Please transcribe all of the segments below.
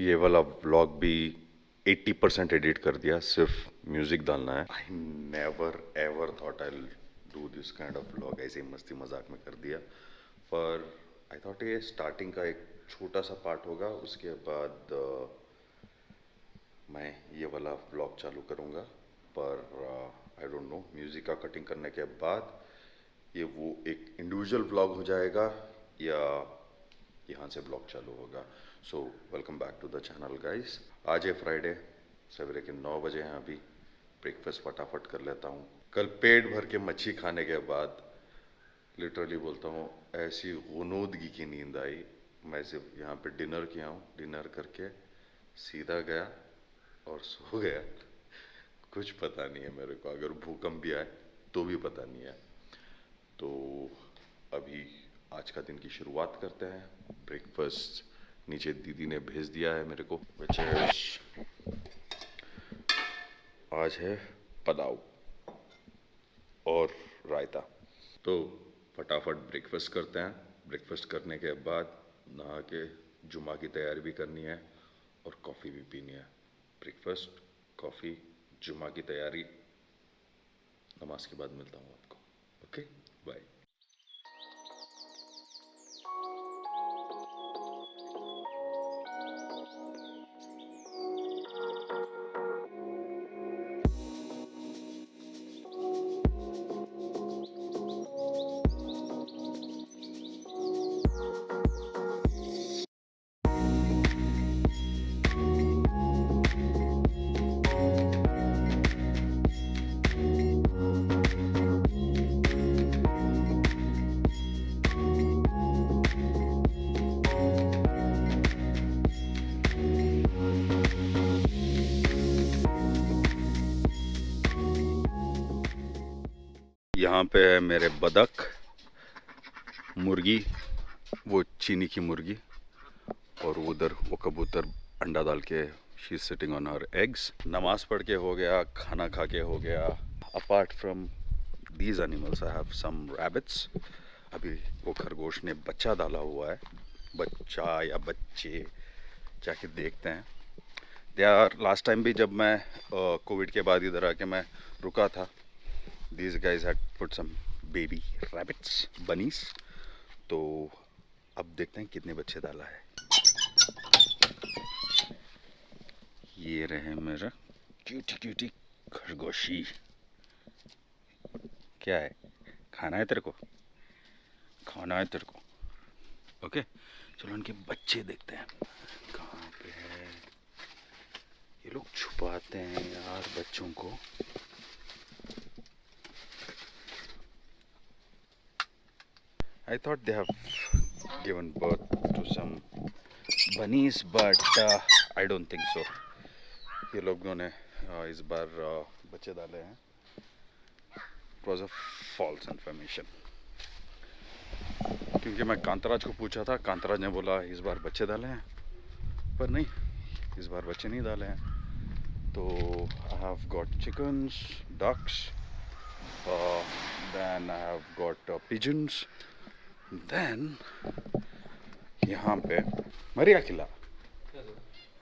ये वाला व्लॉग भी 80% एडिट कर दिया, सिर्फ म्यूजिक डालना है। I never ever thought I do this kind of vlog, ऐसे ही मस्ती मजाक में कर दिया। पर आई थॉट ये स्टार्टिंग का एक छोटा सा पार्ट होगा, उसके बाद मैं ये वाला व्लॉग चालू करूँगा। पर आई डोंट नो, म्यूज़िक का कटिंग करने के बाद ये वो एक इंडिविजुअल व्लॉग हो जाएगा या यहाँ से ब्लॉग चालू होगा। So welcome back to the channel guys. आज है फ्राइडे, सवेरे के 9 बजे हैं अभी। ब्रेकफास्ट फटाफट कर लेता हूँ। कल पेट भर के मच्छी खाने के बाद लिटरली बोलता हूँ ऐसी गुनूदगी की नींद आई। मैं सिर्फ यहाँ पे डिनर किया हूँ, डिनर करके सीधा गया और सो गया। कुछ पता नहीं है मेरे को, अगर भूकंप भी आए तो भी पता नहीं है। तो अभी आज का दिन की शुरुआत करते हैं। ब्रेकफास्ट नीचे दीदी ने भेज दिया है मेरे को। आज है पुलाव और रायता। तो फटाफट ब्रेकफास्ट करते हैं। ब्रेकफास्ट करने के बाद नहा के जुमा की तैयारी भी करनी है और कॉफ़ी भी पीनी है। ब्रेकफास्ट, कॉफ़ी, जुमा की तैयारी, नमाज के बाद मिलता हूँ आपको। Okay, bye. यहाँ पे है मेरे बदक, मुर्गी, वो चीनी की मुर्गी, और उधर वो कबूतर अंडा डाल के she is sitting on her eggs. नमाज पढ़ के हो गया, खाना खा के हो गया। Apart from these animals I have some rabbits. अभी वो खरगोश ने बच्चा डाला हुआ है, बच्चा या बच्चे जाके देखते हैं। दे आर लास्ट टाइम भी जब मैं कोविड के बाद इधर आके मैं रुका था, these guys had put some baby rabbits, bunnies। तो अब देखते हैं कितने बच्चे डाला है। ये रहे मेरा क्यूटी क्यूटी खरगोशी। क्या है, खाना है तेरे को, खाना है तेरे को। ओके, चलो उनके बच्चे देखते हैं कहाँ पे है। ये लोग छुपाते हैं यार बच्चों को। I thought they have given birth to some bunnies, but I don't think so। ये लोगों ने इस बार बच्चे डाले हैं। It was a false information। क्योंकि मैं कांतराज को पूछा था, कांतराज ने बोला इस बार बच्चे डाले हैं, पर नहीं, इस बार बच्चे नहीं डाले हैं। तो I have got chickens, ducks, then I have got pigeons। Then यहाँ पे ಮರಿ ಹಾಕಿಲ್ಲ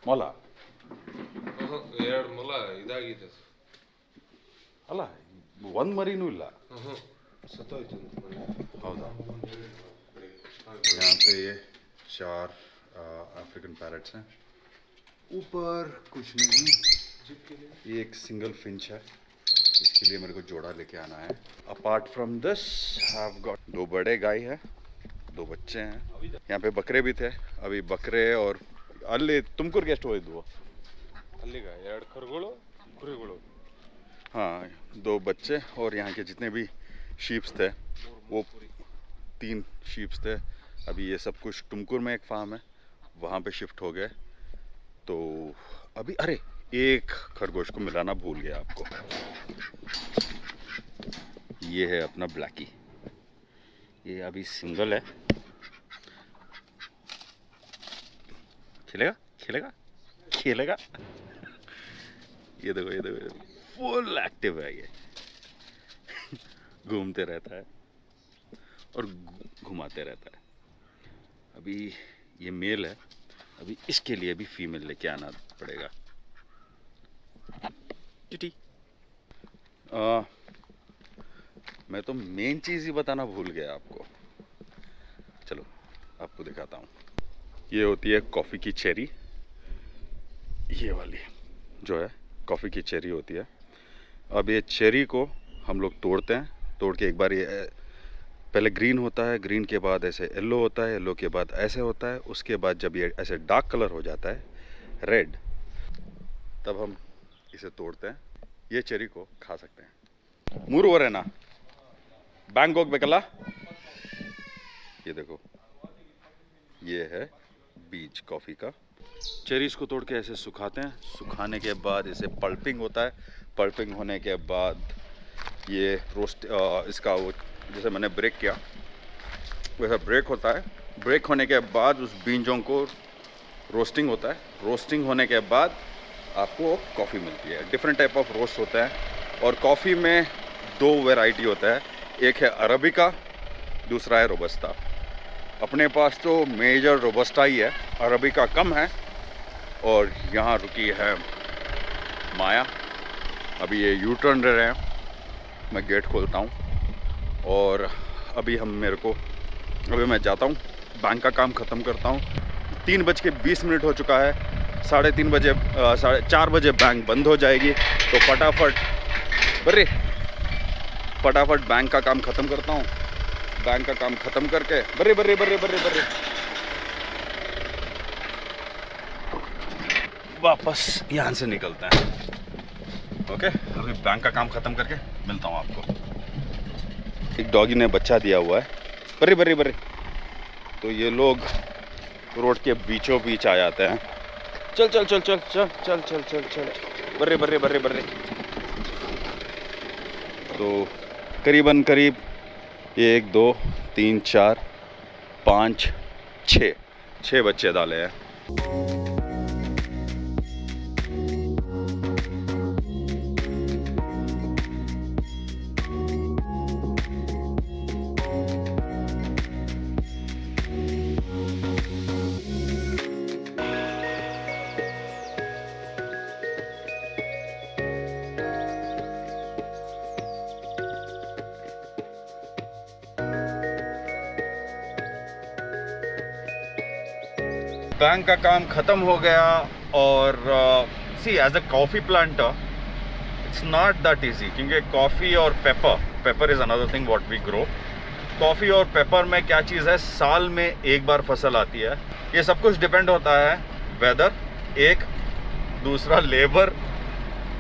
ಮೊಲ ಎರಡು ಮೊಲ ಇದಾಗಿದೆ ಅಲ್ಲ, ಒಂದು ಮರಿನೂ ಇಲ್ಲ। ಸತ್ತೋಯ್ತು ಹೌದಾ? यहाँ पे ये 4 अफ्रीकन पैरट्स हैं। ऊपर कुछ नहीं, ये एक सिंगल फिंच है, इसके लिए मेरे को जोड़ा लेके आना है। Apart from this I have got 2 बड़े गाय है, 2 बच्चे हैं। यहाँ पे बकरे भी थे, अभी बकरे और ಅಲ್ಲಿ ತುಮಕೂರಿಗೆ ಎಷ್ಟು ಹೋಯ್ತು ಅಲ್ಲಿಗ ಎರಡು ಕರುಗಳು ಕುರಿಗಳು। हाँ, 2 बच्चे और यहाँ के जितने भी शीप्स थे वो 3 शीप्स थे। अभी ये सब कुछ तुमकुर में एक फार्म है, वहाँ पे शिफ्ट हो गए। तो अभी अरे एक खरगोश को मिलाना भूल गया आपको। ये है अपना ब्लैकी, ये अभी सिंगल है। खेलेगा खेलेगा खेलेगा। ये देखो ये देखो, फुल एक्टिव है ये। घूमते रहता है और घुमाते रहता है। अभी ये मेल है अभी इसके लिए भी फीमेल लेके आना पड़ेगा। टिटी मैं तो मेन चीज़ ही बताना भूल गया आपको। चलो आपको दिखाता हूँ। ये होती है कॉफ़ी की चेरी, ये वाली जो है कॉफ़ी की चेरी होती है। अब ये चेरी को हम लोग तोड़ते हैं, तोड़ के एक बार ये पहले ग्रीन होता है, ग्रीन के बाद ऐसे येलो होता है, येलो के बाद ऐसे होता है, उसके बाद जब ये ऐसे डार्क कलर हो जाता है रेड, तब हम इसे तोड़ते हैं। ये चेरी को खा सकते हैं। मूरू वरेना बैंगॉक बेकला, ये देखो ये है बीज कॉफ़ी का। चेरीज को तोड़ के ऐसे सुखाते हैं, सुखाने के बाद इसे पल्पिंग होता है, पल्पिंग होने के बाद ये रोस्ट इसका वो जैसे मैंने ब्रेक किया वैसा ब्रेक होता है। ब्रेक होने के बाद उस बीजों को रोस्टिंग होता है, रोस्टिंग होने के बाद आपको कॉफ़ी मिलती है। डिफरेंट टाइप ऑफ रोस्ट होता है और कॉफ़ी में दो वैरायटी होता है, एक है अरबिका, दूसरा है रोबस्टा। अपने पास तो मेजर रोबस्टा ही है, अरबिका कम है। और यहाँ रुकी है माया, अभी ये यू टर्न ले रहे हैं, मैं गेट खोलता हूँ और अभी मैं जाता हूँ, बैंक का काम ख़त्म करता हूँ। 3:20 हो चुका है, 3:30 बजे 4:30 बजे बैंक बंद हो जाएगी, तो फटाफट बैंक का काम ख़त्म करता हूँ। बैंक का काम ख़त्म करके बर्रे वापस यहाँ से निकलते हैं। ओके, अभी बैंक का काम ख़त्म करके मिलता हूँ आपको। एक डॉगी ने बच्चा दिया हुआ है, बर्रे तो ये लोग रोड के बीचों बीच आ जाते हैं। चल बर्रे तो करीब 1 2 3 4 5 6 बच्चे डाले हैं। बैंक का काम ख़त्म हो गया और see as a coffee planter it's not that easy, क्योंकि कॉफ़ी और pepper is another thing what we grow. Coffee और पेपर में क्या चीज़ है, साल में एक बार फसल आती है। ये सब कुछ डिपेंड होता है वेदर, एक, दूसरा लेबर,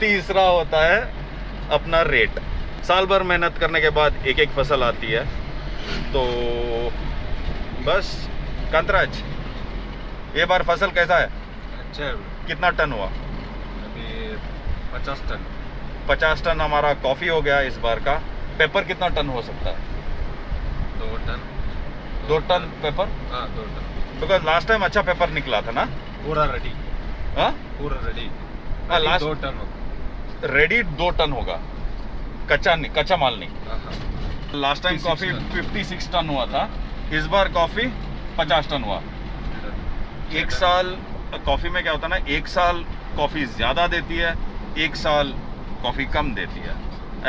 तीसरा होता है अपना रेट। साल भर मेहनत करने के बाद एक फसल आती है। तो बस कांतराज, ये बार फसल कैसा है? अच्छा है। कितना टन हुआ? अभी 50 टन। 50 टन हमारा कॉफ़ी हो गया इस बार का। पेपर कितना टन हो सकता है? 2 टन। 2 ton paper? हाँ 2 टन। बिकॉज लास्ट टाइम अच्छा पेपर निकला था ना? पूरा रेडी। हाँ पूरा रेडी। हाँ, लास्ट 2 टन होगा। रेडी 2 टन होगा, कच्चा माल नहीं। लास्ट टाइम कॉफ़ी 56 टन हुआ था, इस बार कॉफ़ी 50 टन हुआ। एक साल कॉफ़ी में क्या होता है ना, एक साल कॉफ़ी ज़्यादा देती है, एक साल कॉफ़ी कम देती है।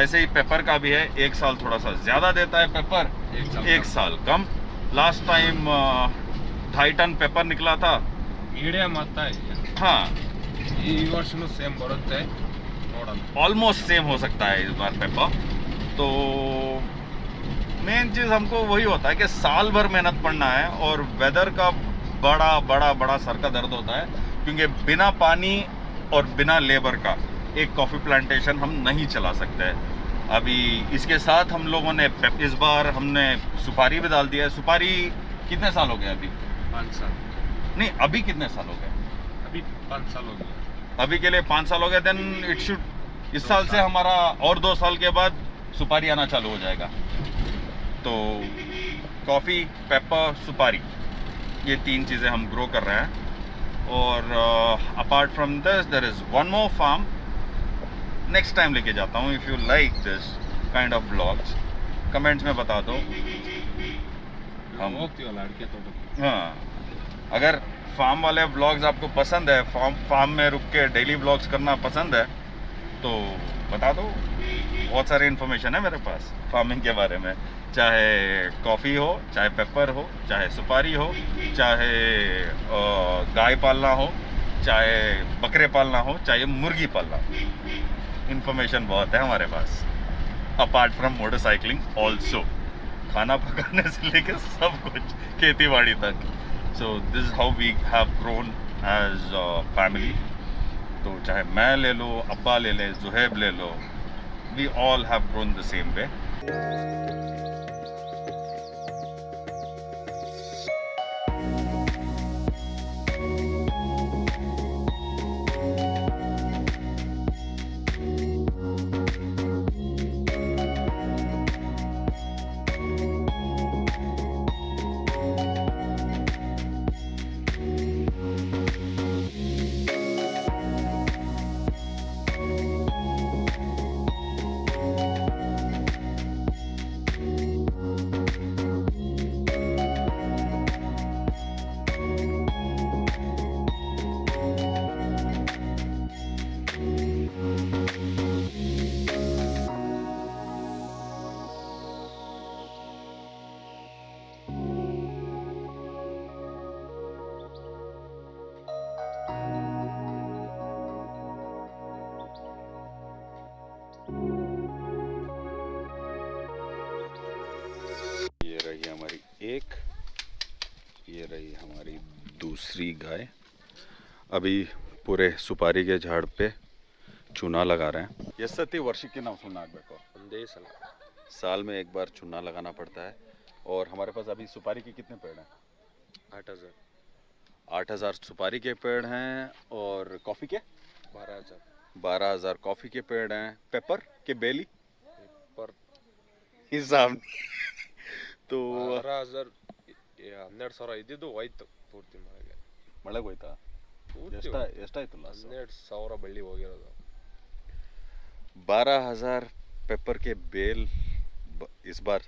ऐसे ही पेपर का भी है, एक साल थोड़ा सा ज़्यादा देता है पेपर, एक साल कम। लास्ट टाइम 2.5 टन पेपर निकला था। मीडियम आता है। हाँ, ಈ ವರ್ಷನೂ ಸೇಮ್ ಬರುತ್ತೆ ನೋಡೋಣ। ऑलमोस्ट सेम हो सकता है इस बार पेपर। तो मेन चीज़ हमको वही होता है कि साल भर मेहनत पड़ना है और वेदर का बड़ा सर का दर्द होता है, क्योंकि बिना पानी और बिना लेबर का एक कॉफ़ी प्लांटेशन हम नहीं चला सकते। अभी इसके साथ हम लोगों ने इस बार हमने सुपारी भी डाल दिया है। सुपारी कितने साल हो गए अभी? 5 साल। नहीं, अभी कितने साल हो गए? अभी 5 साल हो गया। अभी के लिए 5 साल हो गए। देन इट शुड, इस साल से हमारा और 2 साल के बाद सुपारी आना चालू हो जाएगा। तो कॉफ़ी, पेपर, सुपारी, ये 3 चीज़ें हम ग्रो कर रहे हैं। और apart from this there is one more farm, next time लेके जाता हूँ। If you like this kind of vlogs comments में बता दो। हम ಹೋಗ್ತೀವಲ್ಲ ಅಡಿಕೆ ತೋಟಕ್ಕೆ। हाँ, अगर फार्म वाले ब्लॉग्स आपको पसंद है, फार्म में रुक के डेली ब्लॉग्स करना पसंद है तो बता दो, बहुत सारी इन्फॉर्मेशन है मेरे पास फार्मिंग के बारे में। चाहे कॉफ़ी हो, चाहे पेपर हो, चाहे सुपारी हो, चाहे गाय पालना हो, चाहे बकरे पालना हो, चाहे मुर्गी पालना हो, इन्फॉर्मेशन बहुत है हमारे पास। अपार्ट फ्रॉम मोटरसाइकिलिंग ऑल्सो, खाना पकाने से लेकर सब कुछ, खेती बाड़ी तक। So this is how we have grown as family. तो चाहे मैं ले लो, अब्बा ले ले, जुहैब ले लो, we all have grown the same way. ये रही हमारी एक, ये रही हमारी दूसरी गाय। अभी पूरे सुपारी के झाड़ पे चूना लगा रहे हैं। ये सती वर्षी के नाम सुनना को साल में एक बार चूना लगाना पड़ता है। और हमारे पास अभी सुपारी के कितने पेड़ हैं? 8,000 सुपारी के पेड़ हैं। और कॉफ़ी के 12,000 कॉफ़ी के पेड़ हैं। पेपर के बेली पर हिसाब नहीं। तो 12,000 12,000 ಇದ್ದಿದ್ದು ಹೋಯ್ತು ಪೂರ್ತಿ ಮಳೆಗೆ. ಮಳೆಗೆ ಹೋಯ್ತಾ? ಎಷ್ಟಾಯ್ತು ಲಾಸ್? 12,000 ಬಳ್ಳಿ ಹೋಗಿರೋದು. 12,000 पेपर के बेल इस बार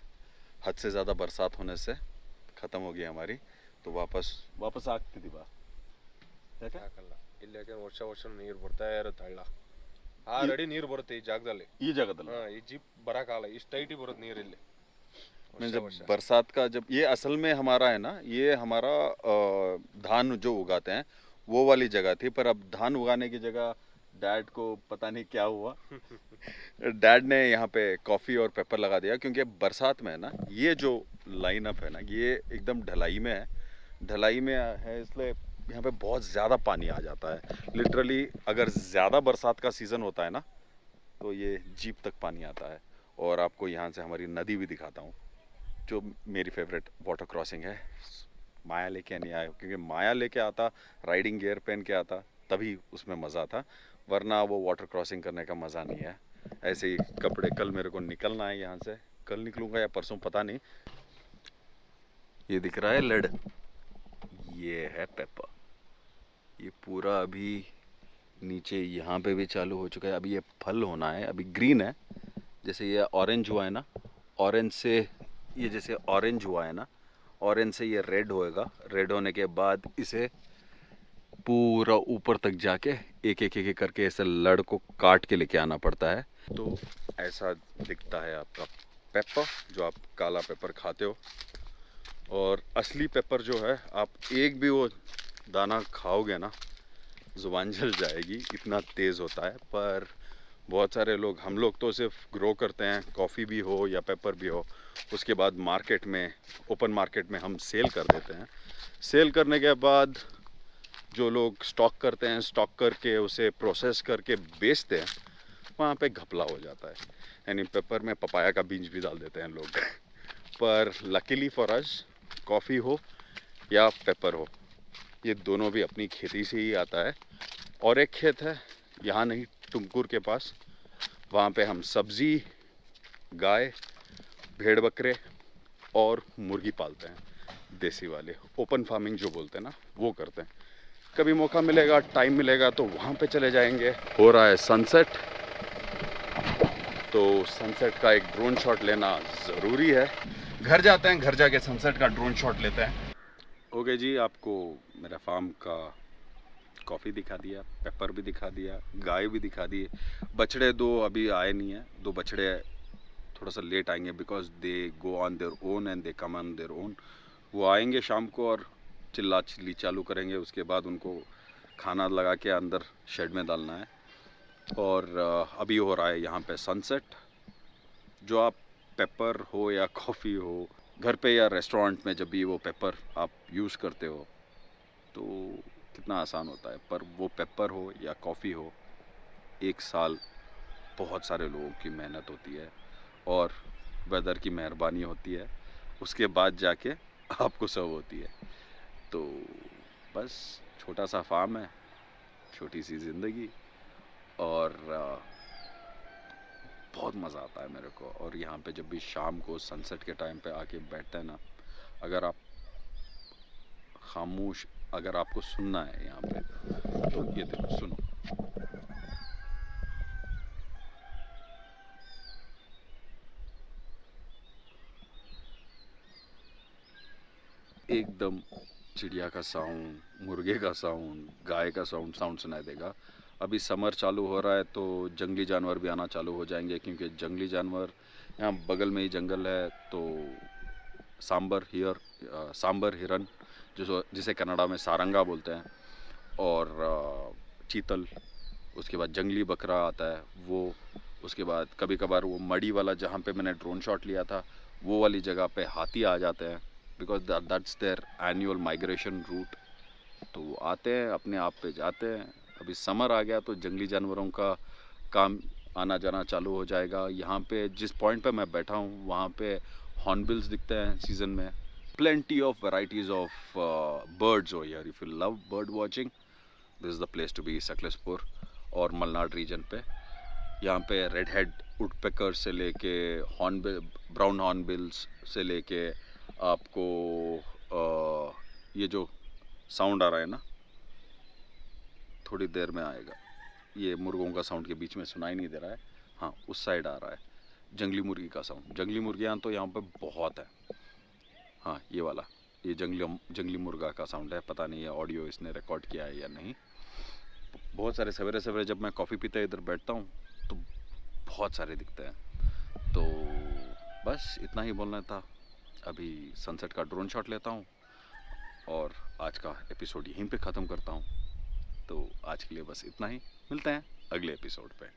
हद से ज़्यादा बरसात होने से ख़त्म हो गई हमारी। तो वापस ಆಗ್ತಿದೀವ ಹಾಕಲ್ಲ ಇಲ್ಲಿ, ಯಾಕಂದ್ರೆ ವರ್ಷ ನೀರು ಬರ್ತಾ ಇರುತ್ತೆ. ಹಳ್ಳ 6 ಅಡಿ ನೀರು ಬರುತ್ತೆ ಈ ಜಾಗದಲ್ಲಿ. ಈ ಜೀಪ್ ಬರಕಾಗಲ್ಲ, ಇಷ್ಟು ಟೈಟಿ ಬರುತ್ತೆ ನೀರು ಇಲ್ಲಿ। जब बरसात का, जब ये असल में हमारा है ना, ये हमारा धान जो उगाते हैं वो वाली जगह थी। पर अब धान उगाने की जगह डैड को पता नहीं क्या हुआ डैड ने यहाँ पे कॉफ़ी और पेपर लगा दिया। क्योंकि बरसात में है ना, ये जो लाइन अप है ना, ये एकदम ढलाई में है, इसलिए यहाँ पे बहुत ज़्यादा पानी आ जाता है। लिटरली अगर ज़्यादा बरसात का सीज़न होता है ना, तो ये जीप तक पानी आता है। और आपको यहाँ से हमारी नदी भी दिखाता हूँ, जो मेरी फेवरेट वाटर क्रॉसिंग है। माया लेके नहीं आया, क्योंकि माया लेके आता, राइडिंग गियर पहन के आता, तभी उसमें मज़ा था, वरना वो वाटर क्रॉसिंग करने का मज़ा नहीं है। ऐसे ही कपड़े, कल मेरे को निकलना है यहाँ से, कल निकलूँगा या परसों पता नहीं। ये दिख रहा है लड़, ये है पेपर। ये पूरा अभी नीचे यहाँ पे भी चालू हो चुका है। अभी ये फल होना है, अभी ग्रीन है। जैसे ये ऑरेंज हुआ है ना, ऑरेंज से ये जैसे ऑरेंज हुआ है ना, ऑरेंज से ये रेड होएगा। रेड होने के बाद इसे पूरा ऊपर तक जाके एक एक करके ऐसे लड़ को काट के लेके आना पड़ता है। तो ऐसा दिखता है आपका पेपर, जो आप काला पेपर खाते हो। और असली पेपर जो है, आप एक भी वो दाना खाओगे ना, ज़ुबान जल जाएगी, इतना तेज़ होता है। पर बहुत सारे लोग, हम लोग तो सिर्फ ग्रो करते हैं, कॉफ़ी भी हो या पेपर भी हो, उसके बाद मार्केट में, ओपन मार्केट में हम सेल कर देते हैं। सेल करने के बाद जो लोग स्टॉक करते हैं, स्टॉक करके उसे प्रोसेस करके बेचते हैं, वहाँ पे घपला हो जाता है। यानी पेपर में पपाया का बीज भी डाल देते हैं लोग पर लकीली फॉर अस, कॉफ़ी हो या पेपर हो, ये दोनों भी अपनी खेती से ही आता है। और एक खेत है यहाँ नहीं, टुमकुर के पास, वहाँ पे हम सब्ज़ी, गाय, भेड़ बकरे और मुर्गी पालते हैं, देसी वाले, ओपन फार्मिंग जो बोलते हैं ना, वो करते हैं। कभी मौका मिलेगा, टाइम मिलेगा तो वहाँ पे चले जाएंगे। हो रहा है सनसेट, तो सनसेट का एक ड्रोन शॉट लेना ज़रूरी है। घर जाते हैं, घर जाके सनसेट का ड्रोन शॉट लेते हैं। ओके जी, आपको मेरा फार्म का कॉफ़ी दिखा दिया, पेपर भी दिखा दिया, गाय भी दिखा दिए। बछड़े 2 अभी आए नहीं हैं, 2 बछड़े थोड़ा सा लेट आएंगे because they go on their own and they come on their own. वो आएंगे शाम को और चिल्ला चिल्ली चालू करेंगे, उसके बाद उनको खाना लगा के अंदर शेड में डालना है। और अभी हो रहा है यहाँ पे सनसेट। जो आप पेपर हो या कॉफ़ी हो, घर पे या रेस्टोरेंट में जब भी वो पेपर आप यूज़ करते हो तो कितना आसान होता है, पर वो पेपर हो या कॉफ़ी हो, 1 साल बहुत सारे लोगों की मेहनत होती है और वेदर की मेहरबानी होती है, उसके बाद जाके आपको सर्व होती है। तो बस छोटा सा फार्म है, छोटी सी ज़िंदगी, और बहुत मज़ा आता है मेरे को। और यहाँ पे जब भी शाम को सनसेट के टाइम पे आके बैठते हैं ना, अगर आप खामोश, अगर आपको सुनना है यहाँ पे तो ये देखो, सुनो। एकदम चिड़िया का साउंड, मुर्गे का साउंड, गाय का साउंड सुनाई देगा। अभी समर चालू हो रहा है तो जंगली जानवर भी आना चालू हो जाएंगे, क्योंकि जंगली जानवर यहाँ बगल में ही जंगल है। तो सांबर हिरन, जिसे कन्नड़ा में सारंगा बोलते हैं, और चीतल, उसके बाद जंगली बकरा आता है वो, उसके बाद कभी कभार वो मड़ी वाला जहाँ पे मैंने ड्रोन शॉट लिया था वो वाली जगह पे हाथी आ जाते हैं, because that's their annual migration route. तो वो आते हैं, अपने आप पे जाते हैं। अभी समर आ गया तो जंगली जानवरों का काम आना जाना चालू हो जाएगा। यहाँ पे जिस पॉइंट पे मैं बैठा हूँ वहाँ पे हॉर्नबिल्स दिखते हैं सीजन में। Plenty of varieties of birds हो here. If you love bird watching, this is the place to be, Sakleshpur और मलनाड रीजन पे। यहाँ पे रेड हेड वुडपेकर से लेके हॉर्नबिल, ब्राउन हॉर्नबिल्स से लेके आपको ये जो साउंड आ रहा है ना, थोड़ी देर में आएगा, ये मुर्गों का साउंड के बीच में सुनाई नहीं दे रहा है, हाँ उस साइड आ रहा है जंगली मुर्गी का साउंड। जंगली मुर्गियाँ तो यहाँ पे बहुत है, हाँ ये वाला, ये जंगली मुर्गा का साउंड है। पता नहीं ये ऑडियो इसने रिकॉर्ड किया है या नहीं। बहुत सारे सवेरे सवेरे जब मैं कॉफ़ी पीते इधर बैठता हूँ तो बहुत सारे दिखते हैं। तो बस इतना ही बोलना था। अभी सनसेट का ड्रोन शॉट लेता हूँ और आज का एपिसोड यहीं पे ख़त्म करता हूँ। तो आज के लिए बस इतना ही, मिलते हैं अगले एपिसोड पे।